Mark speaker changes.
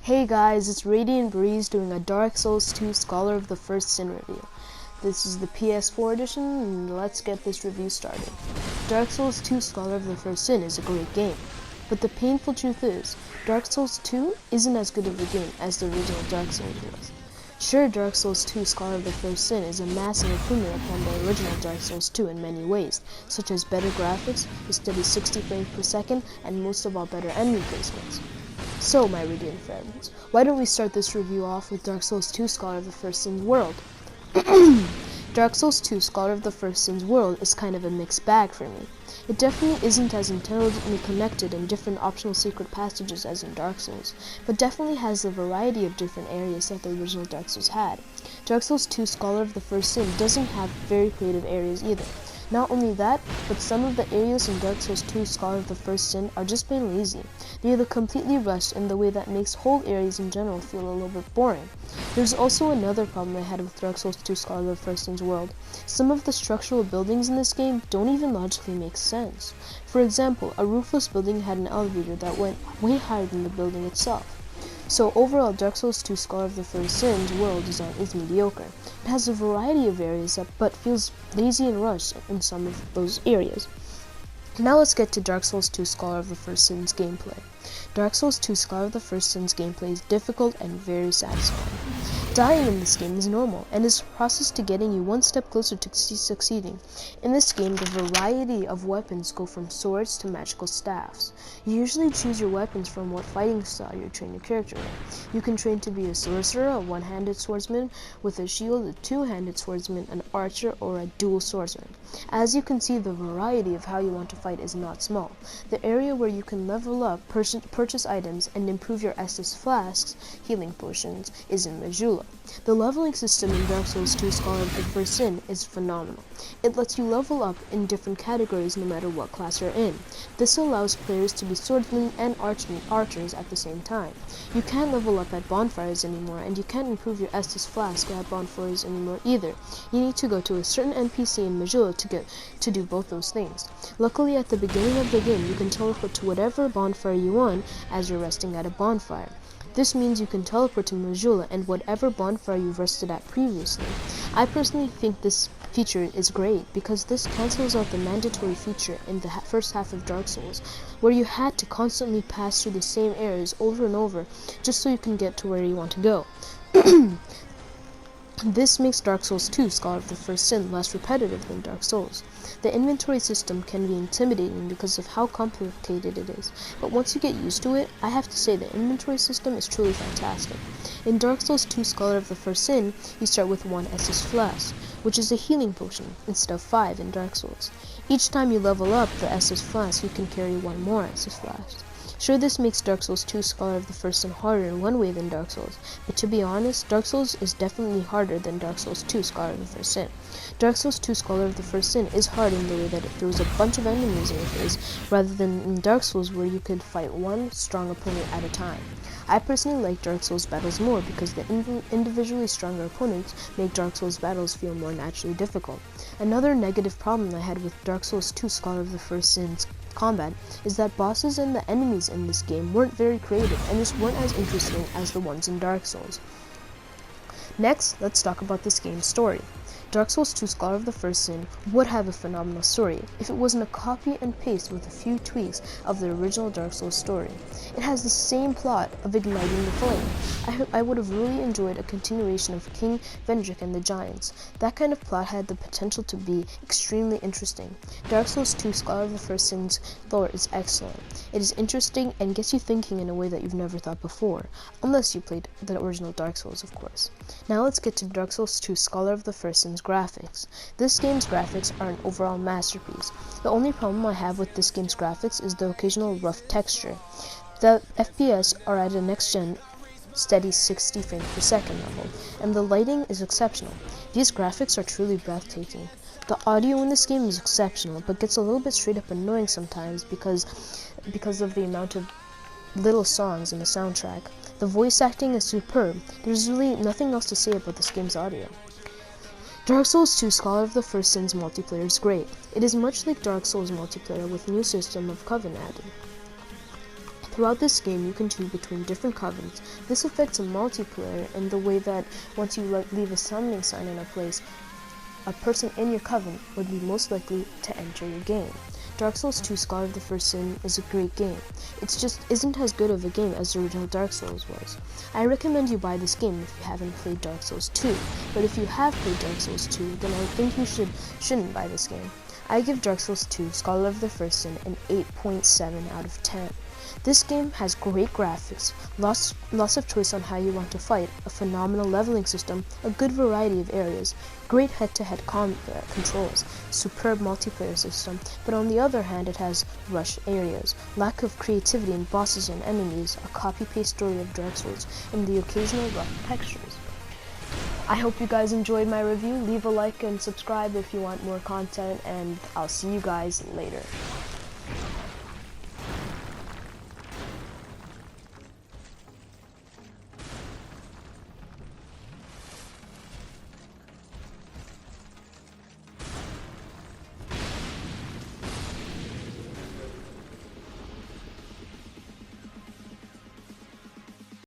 Speaker 1: Hey guys, it's Radiant Breeze doing a Dark Souls 2 Scholar of the First Sin review. This is the PS4 edition, and let's get this review started. Dark Souls 2 Scholar of the First Sin is a great game, but the painful truth is, Dark Souls 2 isn't as good of a game as the original Dark Souls was. Sure, Dark Souls 2 Scholar of the First Sin is a massive improvement upon the original Dark Souls 2 in many ways, such as better graphics, a steady 60 frames per second, and most of all better enemy placements. So, my Radiant friends, why don't we start this review off with Dark Souls 2 Scholar of the First Sin's World? Dark Souls 2 Scholar of the First Sin's World is kind of a mixed bag for me. It definitely isn't as intelligently connected in different optional secret passages as in Dark Souls, but definitely has the variety of different areas that the original Dark Souls had. Dark Souls 2 Scholar of the First Sin doesn't have very creative areas either. Not only that, but some of the areas in Dark Souls 2 Scholar of the First Sin are just plain lazy. They are completely rushed in the way that makes whole areas in general feel a little bit boring. There's also another problem I had with Dark Souls 2 Scholar of the First Sin's world. Some of the structural buildings in this game don't even logically make sense. For example, a roofless building had an elevator that went way higher than the building itself. So overall, Dark Souls 2 Scholar of the First Sin's world design is mediocre. It has a variety of areas but feels lazy and rushed in some of those areas. Now let's get to Dark Souls 2 Scholar of the First Sin's gameplay. Dark Souls 2 Scholar of the First Sin's gameplay is difficult and very satisfying. Dying in this game is normal, and is a process to getting you one step closer to succeeding. In this game, the variety of weapons go from swords to magical staffs. You usually choose your weapons from what fighting style you train your character in. You can train to be a sorcerer, a one-handed swordsman with a shield, a two-handed swordsman, an archer, or a dual swordsman. As you can see, the variety of how you want to fight is not small. The area where you can level up, purchase items, and improve your Estus flasks, healing potions, is in Majula. The leveling system in Dark Souls 2 Scholar of the First Sin is phenomenal. It lets you level up in different categories no matter what class you're in. This allows players to be swordsmen and archers at the same time. You can't level up at bonfires anymore, and you can't improve your Estus flask at bonfires anymore either. You need to go to a certain NPC in Majula to do both those things. Luckily, at the beginning of the game, you can teleport to whatever bonfire you want as you're resting at a bonfire. This means you can teleport to Majula and whatever bonfire you've rested at previously. I personally think this feature is great because this cancels out the mandatory feature in the first half of Dark Souls, where you had to constantly pass through the same areas over and over just so you can get to where you want to go. This makes Dark Souls 2 Scholar of the First Sin less repetitive than Dark Souls. The inventory system can be intimidating because of how complicated it is, but once you get used to it, I have to say the inventory system is truly fantastic. In Dark Souls 2 Scholar of the First Sin, you start with one Estus flask, which is a healing potion, instead of 5 in Dark Souls. Each time you level up the Estus flask, you can carry one more Estus flask. Sure, this makes Dark Souls 2 Scholar of the First Sin harder in one way than Dark Souls, but to be honest, Dark Souls is definitely harder than Dark Souls 2 Scholar of the First Sin. Dark Souls 2 Scholar of the First Sin is hard in the way that it throws a bunch of enemies in your face, rather than in Dark Souls where you could fight one strong opponent at a time. I personally like Dark Souls battles more because the individually stronger opponents make Dark Souls battles feel more naturally difficult. Another negative problem I had with Dark Souls 2 Scholar of the First Sin's combat is that bosses and the enemies in this game weren't very creative and just weren't as interesting as the ones in Dark Souls. Next, let's talk about this game's story. Dark Souls 2 Scholar of the First Sin would have a phenomenal story if it wasn't a copy and paste with a few tweaks of the original Dark Souls story. It has the same plot of igniting the flame. I would have really enjoyed a continuation of King Vendrick and the Giants. That kind of plot had the potential to be extremely interesting. Dark Souls 2 Scholar of the First Sin's lore is excellent. It is interesting and gets you thinking in a way that you've never thought before, unless you played the original Dark Souls, of course. Now let's get to Dark Souls 2 Scholar of the First Sin's graphics. This game's graphics are an overall masterpiece. The only problem I have with this game's graphics is the occasional rough texture. The FPS are at a next-gen steady 60 frames per second level, and the lighting is exceptional. These graphics are truly breathtaking. The audio in this game is exceptional, but gets a little bit straight up annoying sometimes because of the amount of little songs in the soundtrack. The voice acting is superb. There's really nothing else to say about this game's audio. Dark Souls 2 Scholar of the First Sin's multiplayer is great. It is much like Dark Souls multiplayer with new system of Coven added. Throughout this game, you can choose between different covenants. This affects multiplayer in the way that once you leave a summoning sign in a place, a person in your covenant would be most likely to enter your game. Dark Souls 2 Scholar of the First Sin is a great game. It just isn't as good of a game as the original Dark Souls was. I recommend you buy this game if you haven't played Dark Souls 2, but if you have played Dark Souls 2, then I think you shouldn't buy this game. I give Dark Souls 2 Scholar of the First Sin an 8.7 out of 10. This game has great graphics, lots of choice on how you want to fight, a phenomenal leveling system, a good variety of areas, great head-to-head combat controls, superb multiplayer system, but on the other hand it has rush areas, lack of creativity in bosses and enemies, a copy-paste story of Dark Souls, and the occasional rough textures. I hope you guys enjoyed my review. Leave a like and subscribe if you want more content, and I'll see you guys later.